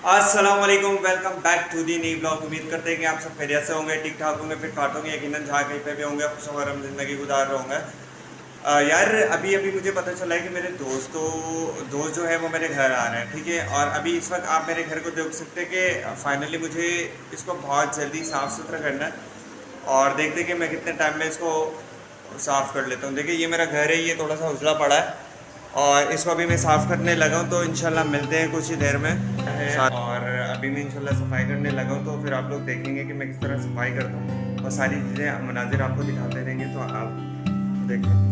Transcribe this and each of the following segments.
अस्सलामुअलैकुम, welcome back to the new blog. उम्मीद करते हैं कि आप सब खैरियत से होंगे, ठीक ठाक होंगे, फिर ठाक होंगे। यकीनन जहाँ कहीं पे भी होंगे खुशगवार ज़िंदगी गुजार रहे होंगे। यार अभी अभी मुझे पता चला है कि मेरे दोस्त जो है वो मेरे घर आ रहे हैं, ठीक है। और अभी इस वक्त आप मेरे घर को देख सकते हैं कि फाइनली मुझे इसको बहुत जल्दी साफ़ सुथरा करना है। और देखते कि मैं कितने टाइम में इसको साफ़ कर लेता हूँ। देखिए ये मेरा घर है, ये थोड़ा सा उजला पड़ा है और इसको अभी मैं साफ़ करने लगा हूँ, तो इंशाल्लाह मिलते हैं कुछ ही देर में है। और अभी मैं इंशाल्लाह सफाई करने लगा हूँ, तो फिर आप लोग देखेंगे कि मैं किस तरह सफाई करता हूँ और सारी चीज़ें मनाजिर आपको दिखाते रहेंगे, तो आप देखें।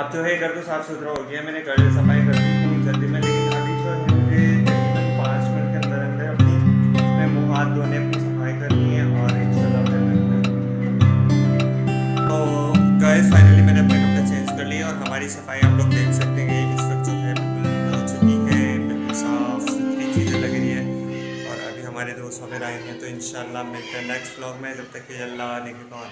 अब जो है घर तो साफ़ सुथरा हो गया, मैंने घर सफाई कर दी पूरी जल्दी में, लेकिन अभी जो है मुझे तकरीबन 5 मिनट के अंदर अंदर अपनी मैं मुँह हाथ धोने अपनी सफाई करनी है और इंशाल्लाह फिर मिलते हैं। तो गाइस फाइनली मैंने अपने कपड़े चेंज कर लिए और हमारी सफाई आप लोग देख सकते हैं कि इस वक्त जो है बिल्कुल हो चुकी है, बिल्कुल साफ़ सुथरी चीज़ें लग रही है और अभी हमारे दोस्त वगैरह आएंगे, तो इंशाल्लाह मिलते हैं नेक्स्ट व्लॉग में। जब तक कि अल्लाह ने के बाद